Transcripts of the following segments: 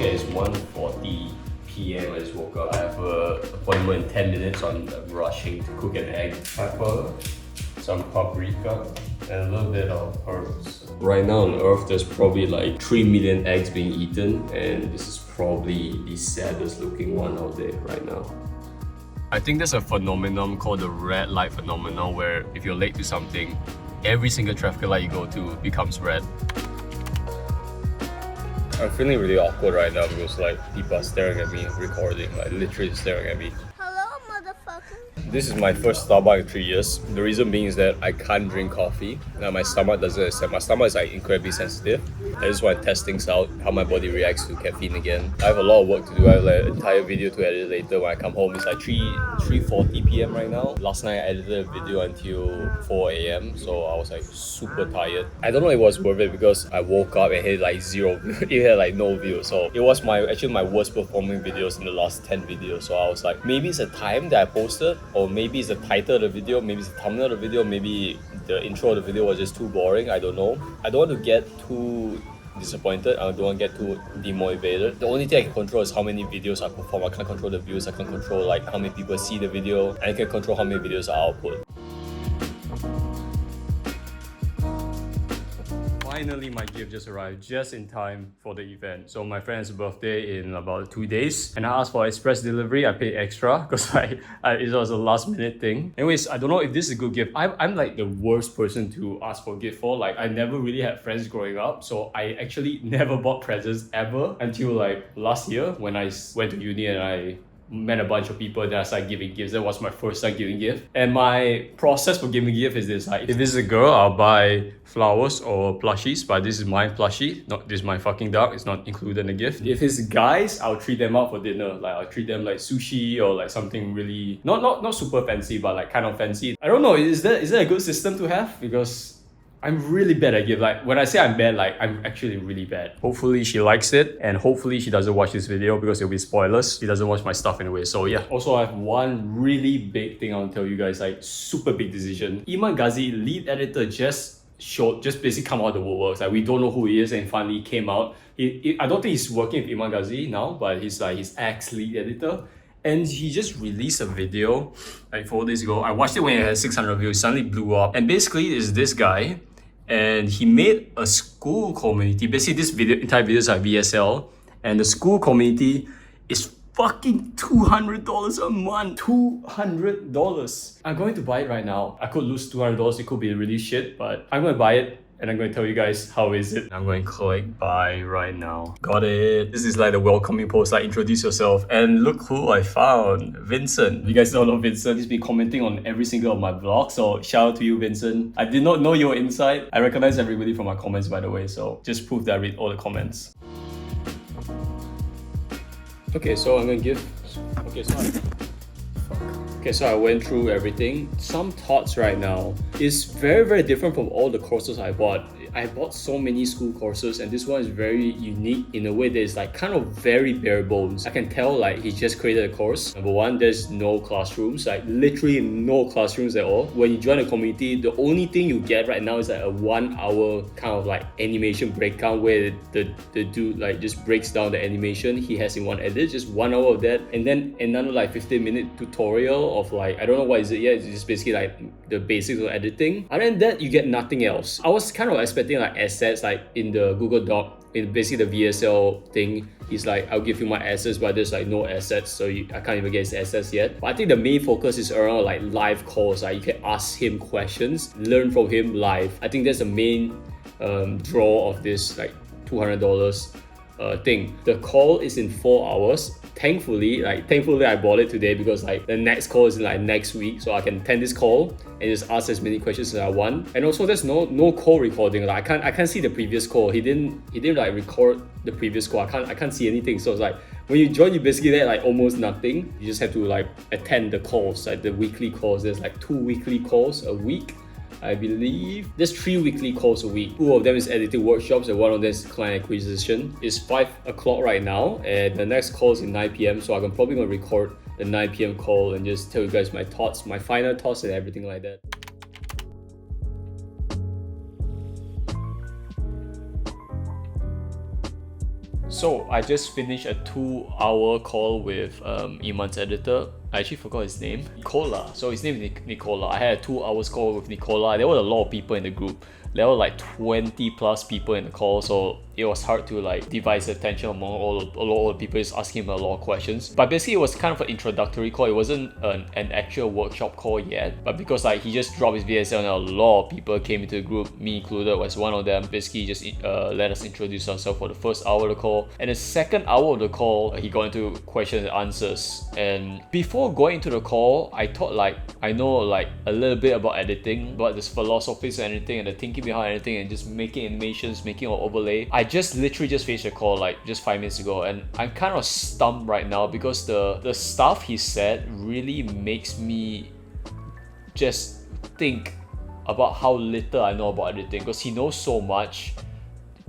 Okay, it's 1:40 p.m. I just woke up. I have an appointment in 10 minutes, so I'm rushing to cook an egg. Pepper, some paprika, and a little bit of herbs. Right now on Earth, there's probably like 3 million eggs being eaten, and this is probably the saddest looking one out there right now. I think there's a phenomenon called the red light phenomenon, where if you're late to something, every single traffic light you go to becomes red. I'm feeling really awkward right now because like people are staring at me recording, like literally staring at me. Hello, motherfucker. This is my first Starbucks in 3 years. The reason being is that I can't drink coffee. Now my stomach doesn't accept. My stomach is like incredibly sensitive. I just want to test things out, how my body reacts to caffeine again. I have a lot of work to do. I have like an entire video to edit later when I come home. It's like 3:40 p.m. right now. Last night I edited a video until 4 a.m. So I was like super tired. I don't know if it was worth it because I woke up and had like zero, it had like no views. So it was actually my worst performing videos in the last 10 videos. So I was like, maybe it's the time that I posted, or maybe it's the title of the video, maybe it's the thumbnail of the video, maybe the intro of the video was just too boring. I don't know. I don't want to get too disappointed. I don't want to get too demotivated. The only thing I can control is how many videos I perform. I can't control the views. I can't control like how many people see the video, and I can control how many videos I output. Finally, my gift just arrived just in time for the event. So my friend has a birthday in about 2 days, and I asked for express delivery. I paid extra because it was a last minute thing. Anyways, I don't know if this is a good gift. I'm like the worst person to ask for a gift for. Like I never really had friends growing up, so I actually never bought presents ever until like last year when I went to uni and I met a bunch of people that I started giving gifts. That was my first time giving gift. And my process for giving gift is this: like, if this is a girl, I'll buy flowers or plushies, but this is my plushie, not this is my fucking dog, it's not included in the gift. If it's guys, I'll treat them out for dinner. Like I'll treat them like sushi or like something really not super fancy, but like kind of fancy. I don't know, is that a good system to have? Because I'm really bad at gift. Like when I say I'm bad, like I'm actually really bad. Hopefully she likes it, and hopefully she doesn't watch this video because it'll be spoilers. She doesn't watch my stuff anyway. So yeah. Also, I have one really big thing I want to tell you guys, like super big decision. Iman Gadzhi, lead editor, just basically come out of the woodworks. Like we don't know who he is, and finally came out. I don't think he's working with Iman Gadzhi now, but he's like his ex-lead editor. And he just released a video like 4 days ago. I watched it when it had 600 views, it suddenly blew up. And basically it's this guy, and he made a school community. Basically this entire video is like VSL, and the school community is fucking $200 a month. $200. I'm going to buy it right now. I could lose $200. It could be really shit, but I'm going to buy it. And I'm going to tell you guys how is it. I'm going to click buy right now. Got it. This is like the welcoming post, like introduce yourself. And look who I found, Vincent. You guys don't know Vincent. He's been commenting on every single of my vlogs. So shout out to you, Vincent. I did not know you were inside. I recognize everybody from my comments, by the way. So just proof that I read all the comments. Okay, so I'm going to give... Okay, so I went through everything. Some thoughts right now is very, very different from all the courses I bought. I bought so many school courses, and this one is very unique in a way that is like kind of very bare bones. I can tell like he just created a course. Number one, there's no classrooms, like literally no classrooms at all. When you join a community, the only thing you get right now is like a 1 hour kind of like animation breakdown where the dude like just breaks down the animation he has in one edit, just 1 hour of that, and then another like 15-minute tutorial of like, I don't know what is it yet, it's just basically like the basics of editing. Other than that, you get nothing else. I was kind of expecting like assets like in the Google Doc, in basically the VSL thing. He's like, I'll give you my assets, but there's like no assets, so I can't even get his assets yet. But I think the main focus is around like live calls. Like you can ask him questions, learn from him live. I think that's the main draw of this like $200 thing. The call is in 4 hours. Thankfully I bought it today because like the next call is in like next week, so I can attend this call and just ask as many questions as I want. And also there's no call recording. Like I can't see the previous call. He didn't like record the previous call. I can't see anything. So it's like when you join, you basically get like almost nothing. You just have to like attend the calls, like the weekly calls. There's like 2 weekly calls a week. I believe there's 3 weekly calls a week. 2 of them is editing workshops and 1 of them is client acquisition. It's 5 o'clock right now, and the next call is in 9 p.m. So I'm probably gonna record the 9 p.m. call and just tell you guys my thoughts, my final thoughts and everything like that. So I just finished a 2-hour call with Iman's editor. I actually forgot his name. Nicola. So his name is Nicola. I had a 2 hours call with Nicola. There were a lot of people in the group. There were like 20 plus people in the call, so it was hard to like divide his attention among a lot of people just asking him a lot of questions. But basically it was kind of an introductory call. It wasn't an actual workshop call yet, but because like he just dropped his VSL and a lot of people came into the group, me included was one of them. Basically he just let us introduce ourselves for the first hour of the call, and the second hour of the call he got into questions and answers. And before going into the call, I thought like I know like a little bit about editing, about this philosophies and anything and the thinking behind anything and just making animations, making an overlay. I just literally just finished the call like just 5 minutes ago, and I'm kind of stumped right now because the stuff he said really makes me just think about how little I know about editing, because he knows so much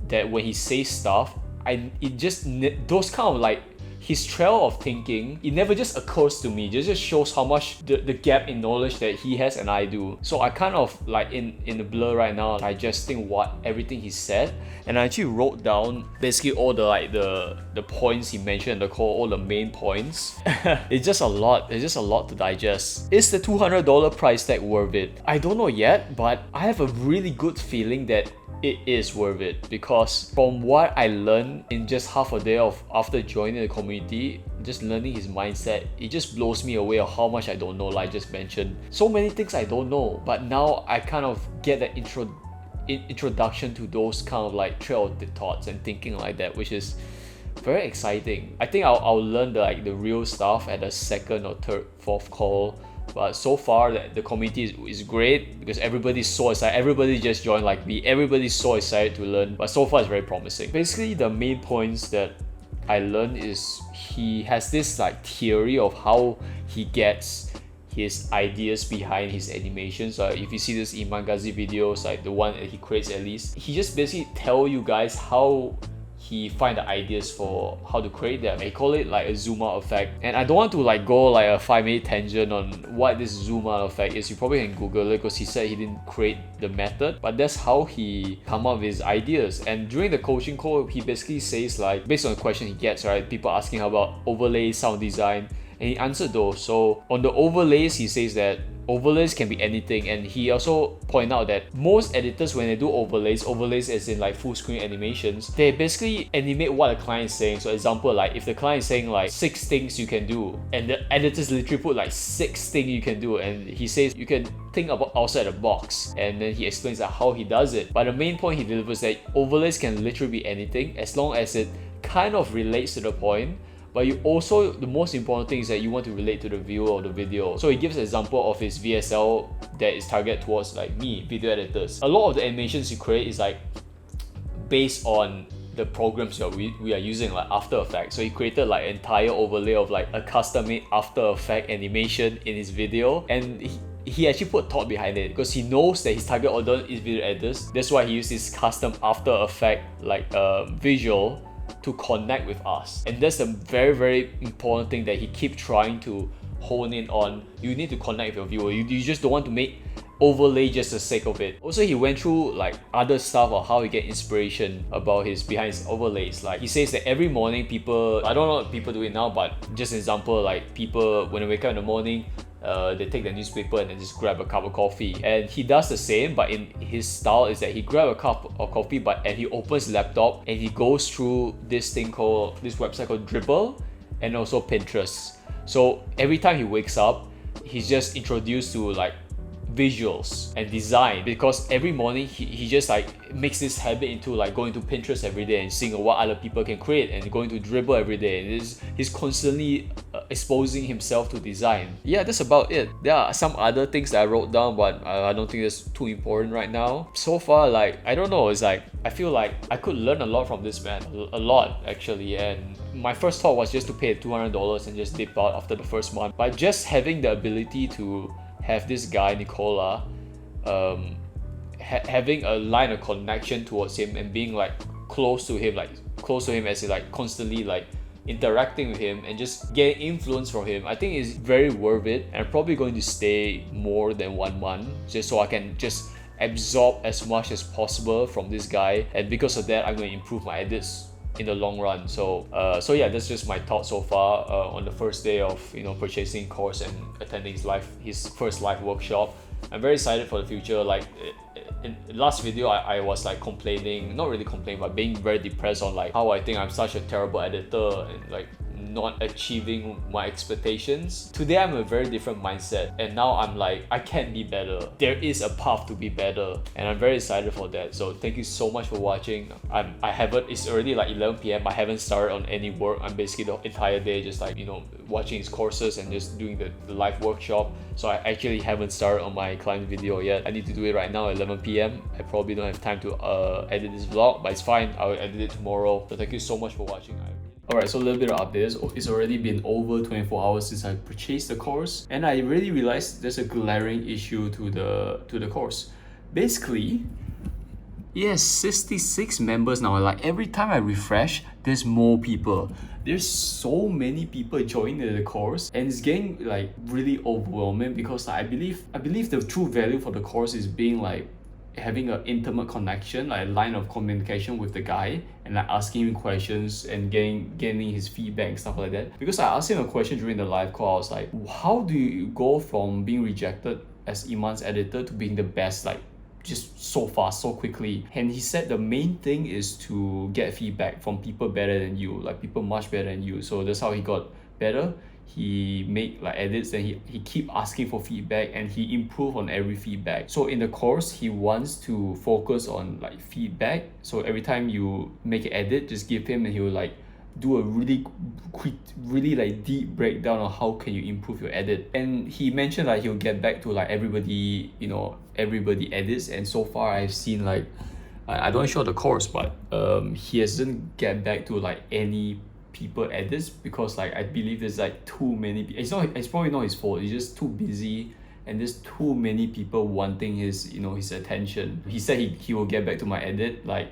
that when he says stuff, those kind of like his trail of thinking, it never just occurs to me. It just shows how much the gap in knowledge that he has and I do. So I kind of like in the blur right now. I just think everything he said, and I actually wrote down basically all the like the points he mentioned in the call, all the main points. It's just a lot. It's just a lot to digest. Is the $200 price tag worth it? I don't know yet, but I have a really good feeling that it is worth it, because from what I learned in just half a day after joining the community, just learning his mindset, it just blows me away of how much I don't know. Like I just mentioned, so many things I don't know, but now I kind of get the introduction to those kind of like trail of thoughts and thinking like that, which is very exciting. I think I'll learn the real stuff at the second or third, fourth call. But so far the community is great, because everybody's so excited. Everybody just joined like me. Everybody's so excited to learn. But so far it's very promising. Basically the main points that I learned is he has this like theory of how he gets his ideas behind his animations. If you see this Iman Gadzhi videos, like the one that he creates at least, he just basically tell you guys how he find the ideas for how to create them. They call it like a zoom out effect, and I don't want to like go like a 5-minute tangent on what this zoom out effect is. You probably can Google it, because he said he didn't create the method, but that's how he come up with his ideas. And during the coaching call, he basically says like, based on the question he gets, right, people asking about overlay, sound design, and he answered those. So on the overlays, he says that overlays can be anything, and he also pointed out that most editors, when they do overlays as in like full screen animations, they basically animate what the client is saying. So example, like if the client is saying like 6 things you can do, and the editors literally put like 6 things you can do, and he says you can think about outside the box, and then he explains like how he does it. But the main point he delivers that overlays can literally be anything as long as it kind of relates to the point. But you also, the most important thing is that you want to relate to the viewer of the video. So he gives an example of his VSL that is targeted towards like me, video editors. A lot of the animations you create is like based on the programs we are using, like After Effects. So he created like an entire overlay of like a custom-made After Effects animation in his video, and he actually put thought behind it, because he knows that his target audience is video editors. That's why he used this custom After Effects like visual to connect with us. And that's a very, very important thing that he keeps trying to hone in on. You need to connect with your viewer. You just don't want to make overlay just for the sake of it. Also, he went through like other stuff of how he get inspiration about behind his overlays. Like he says that every morning people, I don't know if people do it now, but just an example, like people when they wake up in the morning, they take the newspaper and then just grab a cup of coffee. And he does the same, but in his style is that he grab a cup of coffee, and he opens his laptop and he goes through this website called Dribble, and also Pinterest. So every time he wakes up, he's just introduced to like visuals and design, because every morning he just like makes this habit into like going to Pinterest every day and seeing what other people can create, and going to Dribble every day, and he's constantly exposing himself to design. Yeah, that's about it. There are some other things that I wrote down, but I don't think that's too important right now. So far, like I don't know, it's like I feel like I could learn a lot from this man, a lot actually. And my first thought was just to pay $200 and just dip out after the first month, but just having the ability to have this guy Nicola having a line of connection towards him and being like close to him as in like constantly like interacting with him and just getting influence from him, I think is very worth it. And I'm probably going to stay more than 1 month just so I can just absorb as much as possible from this guy, and because of that I'm going to improve my edits in the long run. So yeah, that's just my thoughts so far on the first day of purchasing course and attending his first live workshop. I'm very excited for the future. Like in last video, I was like complaining, not really complaining, but being very depressed on like how I think I'm such a terrible editor and like not achieving my expectations. Today I'm a very different mindset, and now I'm like, I can be better. There is a path to be better, and I'm very excited for that. So thank you so much for watching. It's already like 11 p.m. I haven't started on any work. I'm basically the entire day just like watching his courses and just doing the live workshop. So I actually haven't started on my client video yet. I need to do it right now at 11 p.m. I probably don't have time to edit this vlog, but it's fine. I'll edit it tomorrow. So thank you so much for watching. Alright, so a little bit of updates. It's already been over 24 hours since I purchased the course, and I really realized there's a glaring issue to the course. Basically, it has 66 members now. Like every time I refresh, there's more people. There's so many people joining the course, and it's getting like really overwhelming because like, I believe the true value for the course is being like having an intimate connection, like a line of communication with the guy, and like asking him questions and getting his feedback and stuff like that. Because I asked him a question during the live call, I was like, how do you go from being rejected as Iman's editor to being the best, like just so fast, so quickly? And he said the main thing is to get feedback from people better than you, like people much better than you. So that's how he got better. He made like edits, and he keep asking for feedback, and he improved on every feedback. So in the course, he wants to focus on like feedback. So every time you make an edit, just give him, and he will like do a really quick, really like deep breakdown on how can you improve your edit. And he mentioned like he'll get back to like everybody, everybody edits. And so far I've seen like, I don't show the course, but he hasn't get back to like any people edits, because like I believe there's like too many. It's probably not his fault. He's just too busy, and there's too many people wanting his his attention. He said he will get back to my edit like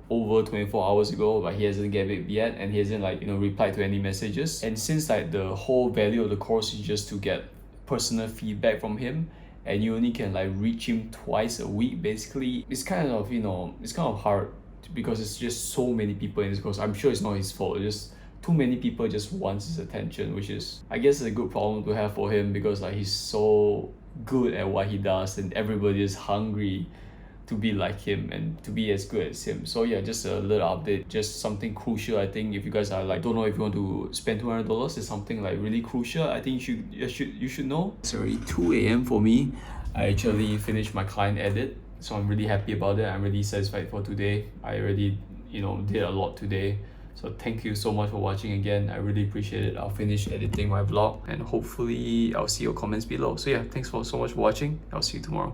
over 24 hours ago, but he hasn't get it yet, and he hasn't like replied to any messages. And since like the whole value of the course is just to get personal feedback from him, and you only can like reach him twice a week, basically it's kind of it's kind of hard, because it's just so many people in this course. I'm sure it's not his fault. It's just too many people just wants his attention, which is, I guess, a good problem to have for him, because like he's so good at what he does, and everybody is hungry to be like him and to be as good as him. So yeah, just a little update, just something crucial. I think if you guys are like, don't know if you want to spend $200, it's something like really crucial. I think you should know. It's already 2 a.m. for me. I actually finished my client edit, so I'm really happy about it. I'm really satisfied for today. I already did a lot today. So thank you so much for watching again. I really appreciate it. I'll finish editing my vlog, and hopefully I'll see your comments below. So yeah, thanks so much for watching. I'll see you tomorrow.